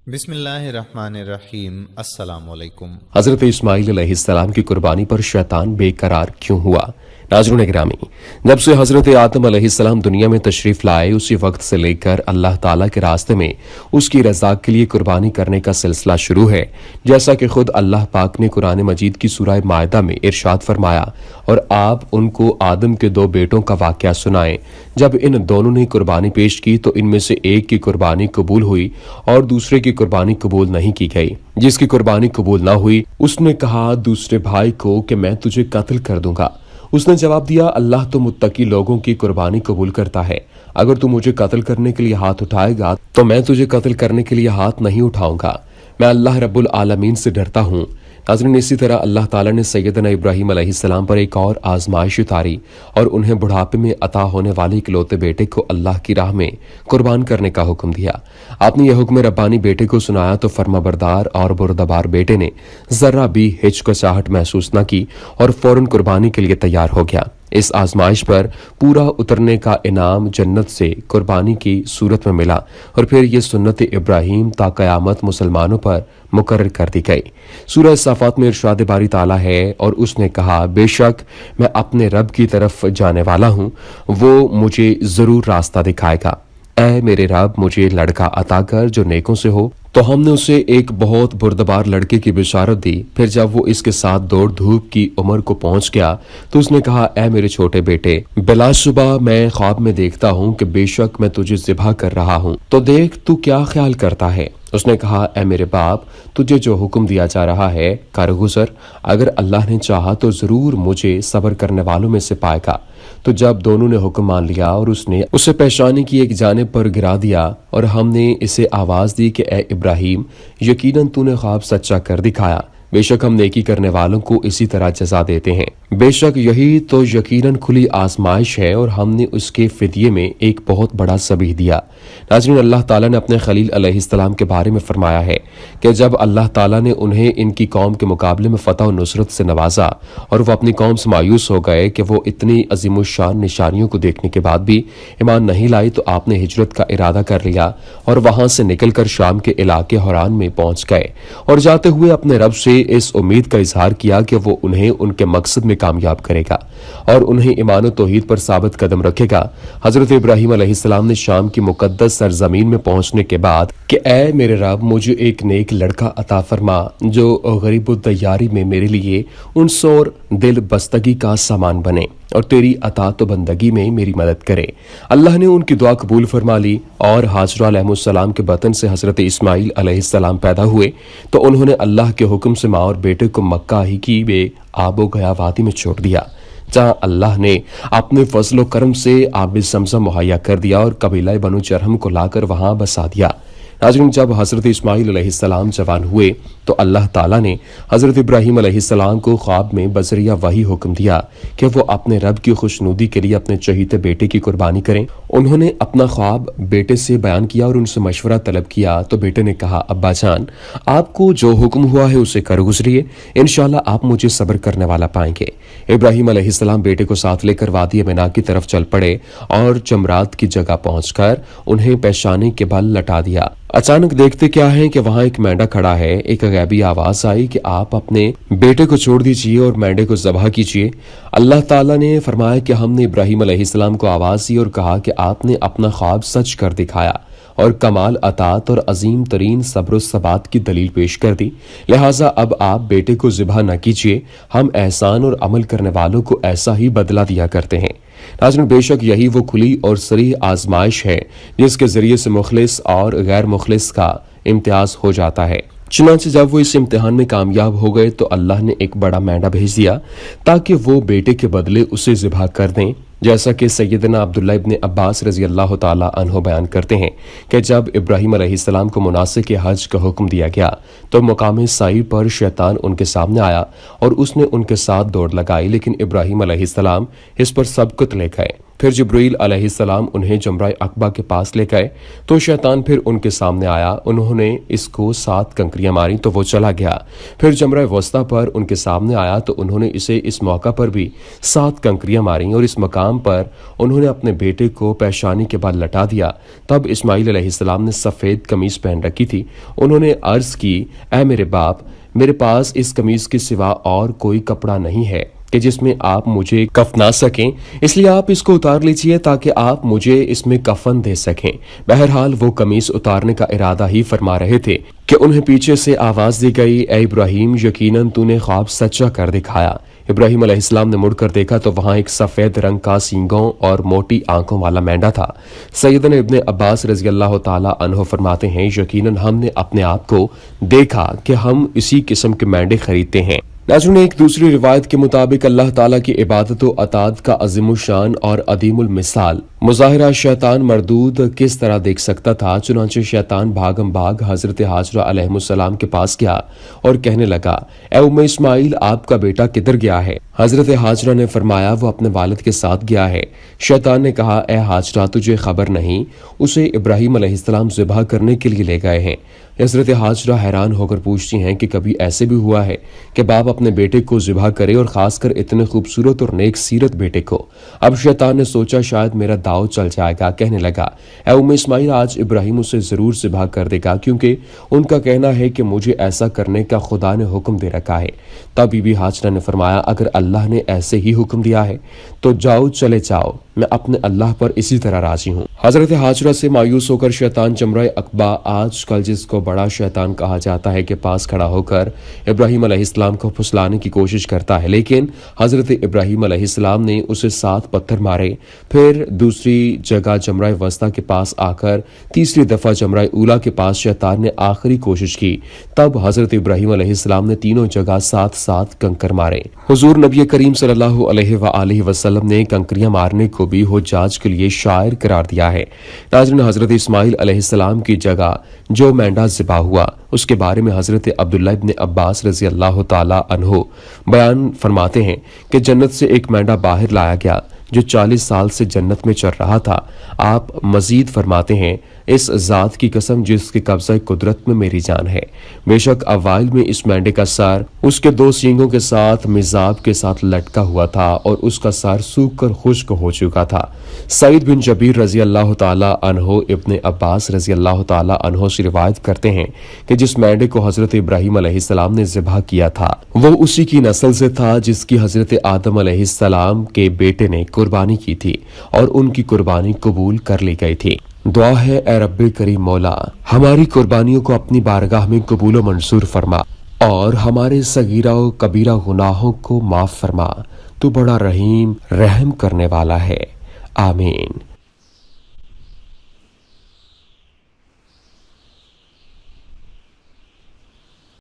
بسم اللہ الرحمن الرحیم۔ السلام علیکم۔ حضرت اسماعیل علیہ السلام کی قربانی پر شیطان بے قرار کیوں ہوا؟ ناظرین گرامی، جب سے حضرت آدم علیہ السلام دنیا میں تشریف لائے اسی وقت سے لے کر اللہ تعالیٰ کے راستے میں اس کی رضا کے لیے قربانی کرنے کا سلسلہ شروع ہے، جیسا کہ خود اللہ پاک نے قرآن مجید کی سورہ مائدہ میں ارشاد فرمایا، اور آپ ان کو آدم کے دو بیٹوں کا واقعہ سنائیں۔ جب ان دونوں نے قربانی پیش کی تو ان میں سے ایک کی قربانی قبول ہوئی اور دوسرے کی قربانی قبول نہیں کی گئی۔ جس کی قربانی قبول نہ ہوئی اس نے کہا دوسرے بھائی کو کہ میں تجھے قتل کر دوں گا۔ اس نے جواب دیا، اللہ تو متقی لوگوں کی قربانی قبول کرتا ہے، اگر تو مجھے قتل کرنے کے لیے ہاتھ اٹھائے گا تو میں تجھے قتل کرنے کے لیے ہاتھ نہیں اٹھاؤں گا، میں اللہ رب العالمین سے ڈرتا ہوں۔ ناظرین، اسی طرح اللہ تعالیٰ نے سیدنا ابراہیم علیہ السلام پر ایک اور آزمائش اتاری اور انہیں بڑھاپے میں عطا ہونے والے اکلوتے بیٹے کو اللہ کی راہ میں قربان کرنے کا حکم دیا۔ آپ نے یہ حکم ربانی بیٹے کو سنایا تو فرما بردار اور بردبار بیٹے نے ذرہ بھی ہچکچاہٹ محسوس نہ کی اور فوراً قربانی کے لیے تیار ہو گیا۔ اس آزمائش پر پورا اترنے کا انعام جنت سے قربانی کی صورت میں ملا، اور پھر یہ سنت ابراہیم تا قیامت مسلمانوں پر مقرر کر دی گئی۔ سورہ صافات میں ارشاد باری تعالیٰ ہے، اور اس نے کہا بے شک میں اپنے رب کی طرف جانے والا ہوں، وہ مجھے ضرور راستہ دکھائے گا۔ اے میرے رب، مجھے لڑکا عطا کر جو نیکوں سے ہو۔ تو ہم نے اسے ایک بہت بردبار لڑکے کی بشارت دی۔ پھر جب وہ اس کے ساتھ دوڑ دھوپ کی عمر کو پہنچ گیا تو اس نے کہا، اے میرے چھوٹے بیٹے، بلا شبہ میں خواب میں دیکھتا ہوں کہ بے شک میں تجھے ذبح کر رہا ہوں، تو دیکھ تو کیا خیال کرتا ہے۔ اس نے کہا، اے میرے باپ، تجھے جو حکم دیا جا رہا ہے کر گزر، اگر اللہ نے چاہا تو ضرور مجھے صبر کرنے والوں میں سے پائے گا۔ تو جب دونوں نے حکم مان لیا اور اس نے اسے پیشانی کی ایک جانب پر گرا دیا، اور ہم نے اسے آواز دی کہ اے ابراہیم، یقیناً تو نے خواب سچا کر دکھایا، بے شک ہم نیکی کرنے والوں کو اسی طرح جزا دیتے ہیں۔ بے شک یہی تو یقیناً کھلی آزمائش ہے، اور ہم نے اس کے فدیے میں ایک بہت بڑا ذبیح دیا۔ ناظرین، اللہ تعالیٰ نے اپنے خلیل علیہ السلام کے بارے میں فرمایا ہے کہ جب اللہ تعالیٰ نے انہیں ان کی قوم کے مقابلے میں فتح و نصرت سے نوازا اور وہ اپنی قوم سے مایوس ہو گئے کہ وہ اتنی عظیم الشان نشانیوں کو دیکھنے کے بعد بھی ایمان نہیں لائی، تو آپ نے ہجرت کا ارادہ کر لیا اور وہاں سے نکل کر شام کے علاقے حوران میں پہنچ گئے، اور جاتے ہوئے اپنے رب سے اس امید کا اظہار کیا کہ وہ انہیں ان کے مقصد میں کامیاب کرے گا اور انہیں ایمان و توحید پر ثابت قدم رکھے گا۔ حضرت ابراہیم علیہ السلام نے شام کی مقدس سرزمین میں پہنچنے کے بعد کہ اے میرے رب، مجھے ایک نیک لڑکا عطا فرما جو غریب الدیاری میں میرے لیے انس اور دل بستگی کا سامان بنے اور تیری اطاعت و بندگی میں میری مدد کرے۔ اللہ نے ان کی دعا قبول فرما لی، اور ہاجرہ علیہ السلام کے بطن سے حضرت اسماعیل علیہ السلام پیدا ہوئے تو انہوں نے اللہ کے حکم سے ماں اور بیٹے کو مکہ ہی کی بے آب و گیا وادی میں چھوڑ دیا، جہاں اللہ نے اپنے فضل و کرم سے آب زمزم مہیا کر دیا اور قبیلہ بنو جرہم کو لا کر وہاں بسا دیا۔ ناظرین، جب حضرت اسماعیل علیہ السلام جوان ہوئے تو اللہ تعالیٰ نے حضرت ابراہیم علیہ السلام کو خواب میں بذریعہ وحی حکم دیا کہ وہ اپنے رب کی خوشنودی کے لیے اپنے چہیتے بیٹے کی قربانی کریں۔ انہوں نے اپنا خواب بیٹے سے بیان کیا اور ان سے مشورہ طلب کیا تو بیٹے نے کہا، ابا جان، آپ کو جو حکم ہوا ہے اسے کر گزریے، انشاءاللہ آپ مجھے صبر کرنے والا پائیں گے۔ ابراہیم علیہ السلام بیٹے کو ساتھ لے کر وادی مینا کی طرف چل پڑے اور جمرات کی جگہ پہنچ کر انہیں پیشانی کے بل لٹا دیا۔ اچانک دیکھتے کیا ہے کہ وہاں ایک مینڈا کھڑا ہے۔ ایک غیبی آواز آئی کہ آپ اپنے بیٹے کو چھوڑ دیجئے اور مینڈے کو ذبح کیجئے۔ اللہ تعالیٰ نے فرمایا کہ ہم نے ابراہیم علیہ السلام کو آواز دی اور کہا کہ آپ نے اپنا خواب سچ کر دکھایا اور کمال اطاعت اور عظیم ترین صبر و ثبات کی دلیل پیش کر دی، لہٰذا اب آپ بیٹے کو ذبح نہ کیجئے، ہم احسان اور عمل کرنے والوں کو ایسا ہی بدلہ دیا کرتے ہیں۔ ناظرین، بے شک یہی وہ کھلی اور صریح آزمائش ہے جس کے ذریعے سے مخلص اور غیر مخلص کا امتیاز ہو جاتا ہے۔ چنانچہ جب وہ اس امتحان میں کامیاب ہو گئے تو اللہ نے ایک بڑا مینڈا بھیج دیا تاکہ وہ بیٹے کے بدلے اسے ذبح کر دیں، جیسا کہ سیدنا عبداللہ ابن عباس رضی اللہ تعالی عنہ بیان کرتے ہیں کہ جب ابراہیم علیہ السلام کو مناسک حج کا حکم دیا گیا تو مقام سعی پر شیطان ان کے سامنے آیا اور اس نے ان کے ساتھ دوڑ لگائی، لیکن ابراہیم علیہ السلام اس پر سبقت لے گئے۔ پھر جبرائیل علیہ السلام انہیں جمرہ عقبہ کے پاس لے گئے تو شیطان پھر ان کے سامنے آیا، انہوں نے اس کو 7 کنکریاں ماری تو وہ چلا گیا۔ پھر جمرہ وسطیٰ پر ان کے سامنے آیا تو انہوں نے اسے اس موقع پر بھی 7 کنکریاں ماریں اور اس مقام پر انہوں نے اپنے بیٹے کو پیشانی کے بعد لٹا دیا۔ تب اسماعیل علیہ السلام نے سفید قمیص پہن رکھی تھی، انہوں نے عرض کی، اے میرے باپ، میرے پاس اس قمیص کے سوا اور کوئی کپڑا نہیں ہے کہ جس میں آپ مجھے کفنا سکیں، اس لیے آپ اس کو اتار لیجئے تاکہ آپ مجھے اس میں کفن دے سکیں۔ بہرحال وہ قمیص اتارنے کا ارادہ ہی فرما رہے تھے کہ انہیں پیچھے سے آواز دی گئی، اے ابراہیم، یقیناً تو نے خواب سچا کر دکھایا۔ ابراہیم علیہ السلام نے مڑ کر دیکھا تو وہاں ایک سفید رنگ کا سینگوں اور موٹی آنکھوں والا مینڈا تھا۔ سیدنا ابن عباس رضی اللہ تعالی عنہ فرماتے ہیں، یقیناً ہم نے اپنے آپ کو دیکھا کہ ہم اسی قسم کے مینڈے خریدتے ہیں۔ ناظرین، ایک دوسری روایت کے مطابق اللہ تعالیٰ کی عبادت و اطاعت کا عظیم الشان اور عدیم المثال مظاہرہ شیطان مردود کس طرح دیکھ سکتا تھا؟ چنانچہ شیطان بھاگم بھاگ حضرت حاجرہ علیہ السلام کے پاس گیا اور کہنے لگا، اے ام اسماعیل، آپ کا بیٹا کدھر گیا ہے؟ حضرت حاجرہ نے فرمایا، وہ اپنے والد کے ساتھ گیا ہے۔ شیطان نے کہا، اے حاجرہ، تجھے خبر نہیں، اسے ابراہیم علیہ السلام ذبح کرنے کے لیے لے گئے ہیں۔ حضرت حاجرہ حیران ہو کر پوچھتی ہیں کہ کبھی ایسے بھی ہوا ہے کہ باپ اپنے بیٹے کو ذبح کرے، اور خاص کر اتنے خوبصورت اور نیک سیرت بیٹے کو؟ اب شیطان نے سوچا شاید میرا داؤ چل جائے گا، کہنے لگا، اے ام اسماعیل، آج ابراہیم اسے ضرور ذبح کر دے گا، کیونکہ ان کا کہنا ہے کہ مجھے ایسا کرنے کا خدا نے حکم دے رکھا ہے۔ تب بی بی حاجرہ نے فرمایا، اگر اللہ نے ایسے ہی حکم دیا ہے تو جاؤ، چلے جاؤ، میں اپنے اللہ پر اسی طرح راضی ہوں۔ حضرت حاجرہ سے مایوس ہو کر شیطان جمرہ عقبہ، آج کل جس کو بڑا شیطان کہا جاتا ہے، کے پاس کھڑا ہو کر ابراہیم علیہ السلام کو پھسلانے کی کوشش کرتا ہے، لیکن حضرت ابراہیم علیہ السلام نے اسے 7 پتھر مارے۔ پھر دوسری جگہ جمرہ وسطیٰ کے پاس آ کر تیسری دفعہ جمرہ اولا کے پاس شیطان نے آخری کوشش کی۔ تب حضرت ابراہیم علیہ السلام نے تینوں جگہ 7 کنکر مارے۔ حضور نبی کریم صلی اللہ علیہ وآلہ وسلم نے کنکریاں مارنے کو بھی حجاج کے لیے شاعر قرار دیا ہے۔ ناظرین، حضرت اسماعیل علیہ السلام کی جگہ جو مینڈا ذبح ہوا، اس کے بارے میں حضرت عبداللہ ابن عباس رضی اللہ تعالی عنہ بیان فرماتے ہیں کہ جنت سے ایک مینڈا باہر لایا گیا جو 40 سال سے جنت میں چل رہا تھا۔ آپ مزید فرماتے ہیں، اس ذات کی قسم جس کے قبضہ قدرت میں میری جان ہے، بے شک اوائل میں اس مینڈے کا سر اس کے 2 سینگوں کے ساتھ مزاب کے ساتھ لٹکا ہوا تھا اور اس کا سر سوکھ کر خشک ہو چکا تھا۔ سعید بن جبیر رضی اللہ تعالی عنہ ابن عباس رضی اللہ تعالی عنہ سے روایت کرتے ہیں کہ جس مینڈے کو حضرت ابراہیم علیہ السلام نے ذبح کیا تھا وہ اسی کی نسل سے تھا جس کی حضرت آدم علیہ السلام کے بیٹے نے قربانی کی تھی اور ان کی قربانی قبول کر لی گئی تھی۔ دعا ہے، اے رب کریم مولا، ہماری قربانیوں کو اپنی بارگاہ میں قبول و منظور فرما اور ہمارے صغیرہ و کبیرہ گناہوں کو معاف فرما، تو بڑا رحیم رحم کرنے والا ہے، آمین۔